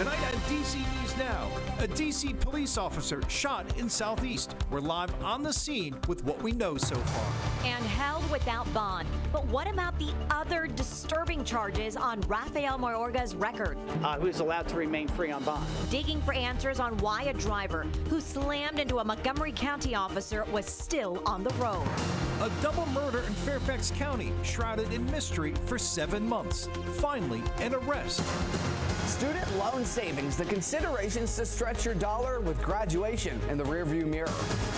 Tonight on DC News Now, a DC police officer shot in Southeast. We're live on the scene with what we know so far. And held without bond. But what about the other disturbing charges on Rafael Mayorga's record? Who is allowed to remain free on bond. Digging for answers on why a driver who slammed into a Montgomery County officer was still on the road. A double murder in Fairfax County, shrouded in mystery for 7 months. Finally, an arrest. Student loan savings, the considerations to stretch your dollar with graduation in the rearview mirror.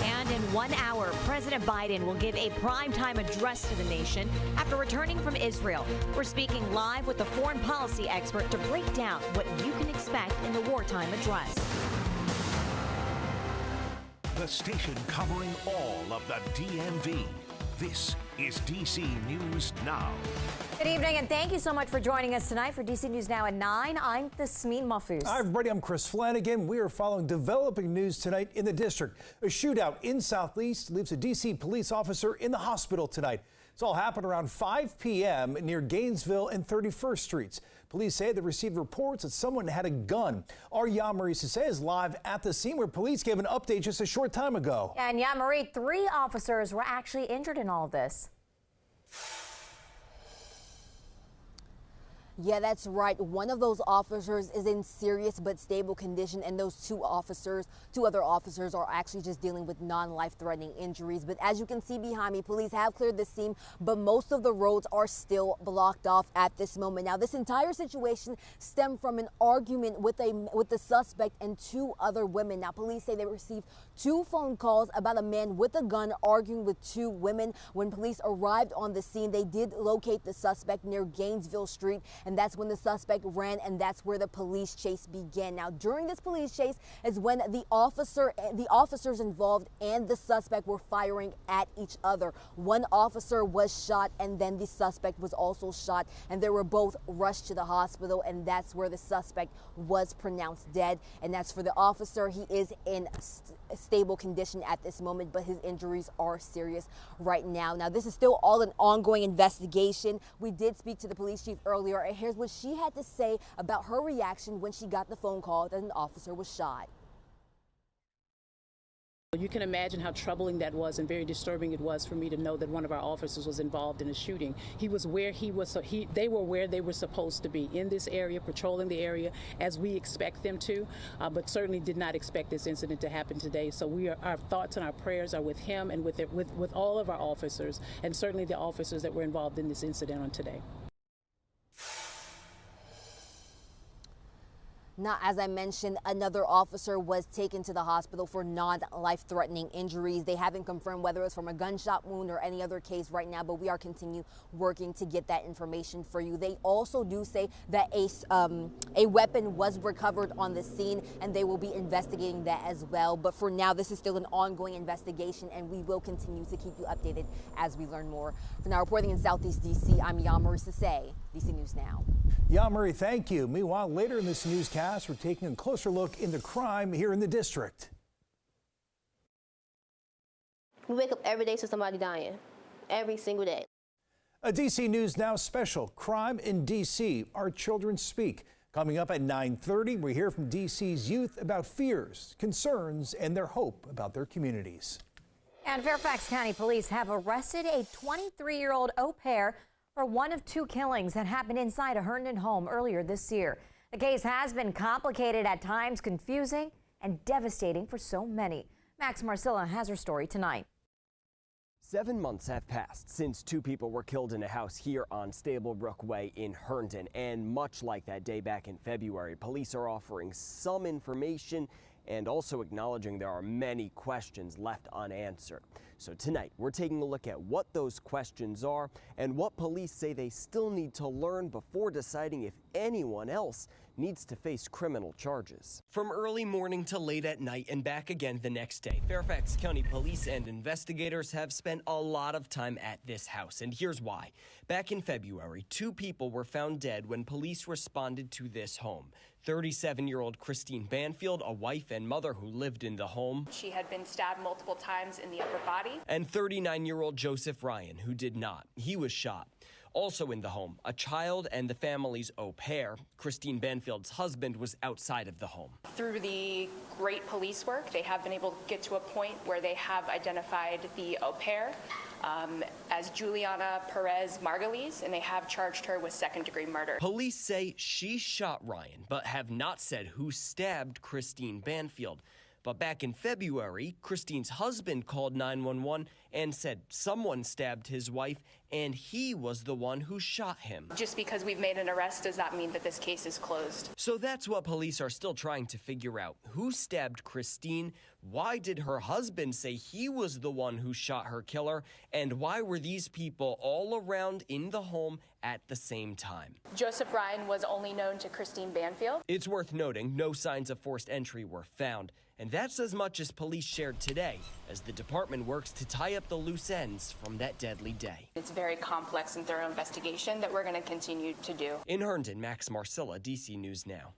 And in 1 hour, President Biden will give a primetime address to the nation after returning from Israel. We're speaking live with the foreign policy expert to break down what you can expect in the wartime address. The station covering all of the DMV. This is DC News Now. Good evening, and thank you so much for joining us tonight for DC News Now at 9. I'm Tasmin Mahfouz. Hi, everybody. I'm Chris Flanagan. We are following developing news tonight in the district. A shootout in Southeast leaves a DC police officer in the hospital tonight. This all happened around 5 p.m. near Gainesville and 31st Streets. Police say they received reports that someone had a gun. Our Yamari Sisse is live at the scene where police gave an update just a short time ago. And Yamari, 3 officers were actually injured in all of this. Yeah, that's right. One of those officers is in serious but stable condition, and those two other officers are actually just dealing with non-life-threatening injuries. But as you can see behind me, police have cleared the scene, but most of the roads are still blocked off at this moment. Now, this entire situation stemmed from an argument with the suspect and 2 other women. Now, police say they received 2 phone calls about a man with a gun arguing with 2 women. When police arrived on the scene, they did locate the suspect near Gainesville Street, and that's when the suspect ran, and that's where the police chase began. Now, during this police chase is when the officers involved and the suspect were firing at each other. One officer was shot, and then the suspect was also shot, and they were both rushed to the hospital, and that's where the suspect was pronounced dead. And that's for the officer. He is in stable condition at this moment, but his injuries are serious right now. Now, this is still all an ongoing investigation. We did speak to the police chief earlier, and here's what she had to say about her reaction when she got the phone call that an officer was shot. You can imagine how troubling that was and very disturbing it was for me to know that one of our officers was involved in a shooting. He was where they were where they were supposed to be, in this area, patrolling the area as we expect them to, but certainly did not expect this incident to happen today. So our thoughts and our prayers are with him and with all of our officers, and certainly the officers that were involved in this incident on today. Now, as I mentioned, another officer was taken to the hospital for non-life-threatening injuries. They haven't confirmed whether it's from a gunshot wound or any other case right now, but we are continue working to get that information for you. They also do say that a weapon was recovered on the scene, and they will be investigating that as well. But for now, this is still an ongoing investigation, and we will continue to keep you updated as we learn more. For now, reporting in Southeast DC, I'm Yamari Sisse, DC News Now. Yamari, thank you. Meanwhile, later in this newscast, we're taking a closer look into crime here in the district. We wake up every day to somebody dying, every single day. A DC News Now special, Crime in DC, Our Children Speak. Coming up at 9:30, we hear from DC's youth about fears, concerns, and their hope about their communities. And Fairfax County Police have arrested a 23-year-old au pair for one of 2 killings that happened inside a Herndon home earlier this year. The case has been complicated, at times confusing, and devastating for so many. Max Marcilla has her story tonight. 7 months have passed since 2 people were killed in a house here on Stablebrook Way in Herndon. And much like that day back in February, police are offering some information and also acknowledging there are many questions left unanswered. So tonight, we're taking a look at what those questions are and what police say they still need to learn before deciding if anyone else needs to face criminal charges. From early morning to late at night and back again the next day, Fairfax County Police and investigators have spent a lot of time at this house, and here's why. Back in February, 2 people were found dead when police responded to this home. 37-year-old Christine Banfield, a wife and mother who lived in the home. She had been stabbed multiple times in the upper body. And 39-year-old Joseph Ryan, who did not. He was shot. Also in the home, a child and the family's au pair. Christine Banfield's husband was outside of the home. Through the great police work, they have been able to get to a point where they have identified the au pair as Juliana Perez Margulies, and they have charged her with second-degree murder. Police say she shot Ryan, but have not said who stabbed Christine Banfield. But back in February, Christine's husband called 911 and said someone stabbed his wife and he was the one who shot him. Just because we've made an arrest does not mean that this case is closed. So that's what police are still trying to figure out. Who stabbed Christine? Why did her husband say he was the one who shot her killer? And why were these people all around in the home at the same time? Joseph Ryan was only known to Christine Banfield. It's worth noting no signs of forced entry were found. And that's as much as police shared today as the department works to tie up the loose ends from that deadly day. It's a very complex and thorough investigation that we're going to continue to do. In Herndon, Max Marcilla, DC News Now.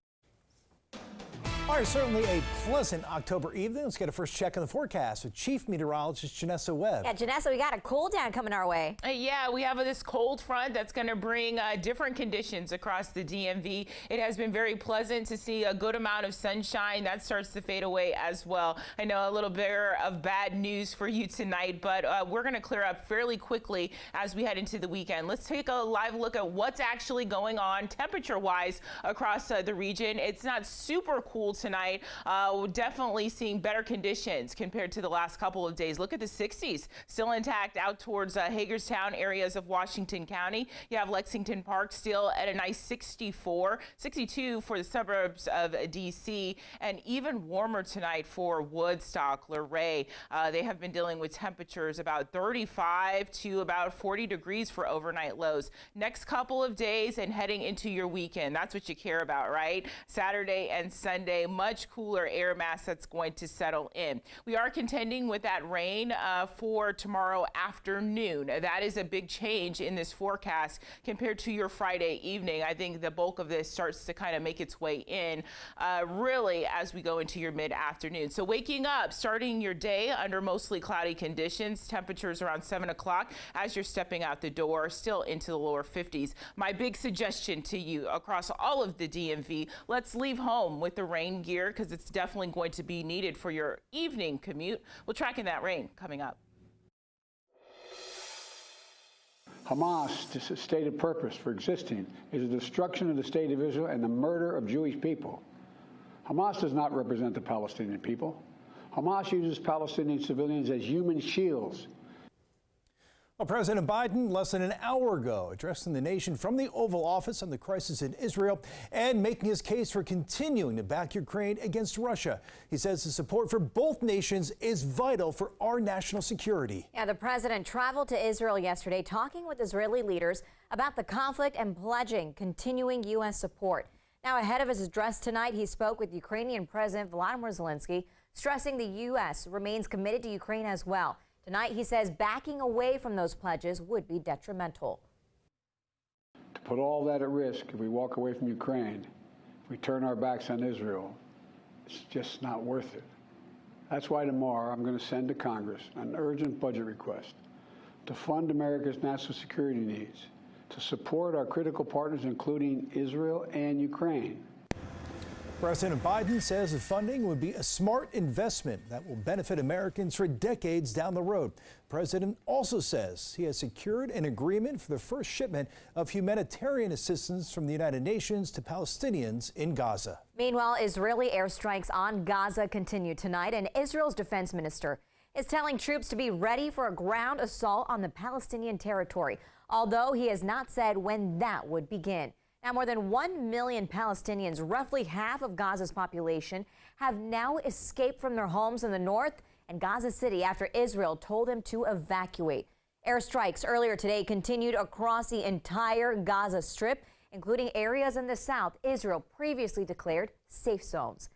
All right, certainly a pleasant October evening. Let's get a first check on the forecast with Chief Meteorologist Janessa Webb. Yeah, Janessa, we got a cool down coming our way. Yeah, we have this cold front that's going to bring different conditions across the DMV. It has been very pleasant to see a good amount of sunshine. That starts to fade away as well. I know a little bit of bad news for you tonight, but we're going to clear up fairly quickly as we head into the weekend. Let's take a live look at what's actually going on temperature-wise across the region. It's not super cool tonight. We're definitely seeing better conditions compared to the last couple of days. Look at the 60s still intact out towards Hagerstown areas of Washington County. You have Lexington Park still at a nice 64, 62 for the suburbs of DC, and even warmer tonight for Woodstock, Luray. They have been dealing with temperatures about 35 to about 40 degrees for overnight lows. Next couple of days and heading into your weekend, that's what you care about, right? Saturday and Sunday, much cooler air mass that's going to settle in. We are contending with that rain for tomorrow afternoon. That is a big change in this forecast compared to your Friday evening. I think the bulk of this starts to kind of make its way in really as we go into your mid-afternoon. So waking up, starting your day under mostly cloudy conditions, temperatures around 7 o'clock as you're stepping out the door, still into the lower 50s. My big suggestion to you across all of the DMV, let's leave home with the rain gear because it's definitely going to be needed for your evening commute. We'll track in that rain coming up. Hamas' stated purpose for existing is the destruction of the state of Israel and the murder of Jewish people. Hamas does not represent the Palestinian people. Hamas uses Palestinian civilians as human shields. Well, President Biden, less than an hour ago, addressing the nation from the Oval Office on the crisis in Israel and making his case for continuing to back Ukraine against Russia. He says the support for both nations is vital for our national security. Yeah, the president traveled to Israel yesterday, talking with Israeli leaders about the conflict and pledging continuing U.S. support. Now, ahead of his address tonight, he spoke with Ukrainian President Volodymyr Zelensky, stressing the U.S. remains committed to Ukraine as well. Tonight, he says backing away from those pledges would be detrimental. To put all that at risk, if we walk away from Ukraine, if we turn our backs on Israel, it's just not worth it. That's why tomorrow I'm going to send to Congress an urgent budget request to fund America's national security needs, to support our critical partners, including Israel and Ukraine. President Biden says the funding would be a smart investment that will benefit Americans for decades down the road. The president also says he has secured an agreement for the first shipment of humanitarian assistance from the United Nations to Palestinians in Gaza. Meanwhile, Israeli airstrikes on Gaza continue tonight, and Israel's defense minister is telling troops to be ready for a ground assault on the Palestinian territory, although he has not said when that would begin. Now, more than 1 million Palestinians, roughly half of Gaza's population, have now escaped from their homes in the north and Gaza City after Israel told them to evacuate. Airstrikes earlier today continued across the entire Gaza Strip, including areas in the south Israel previously declared safe zones.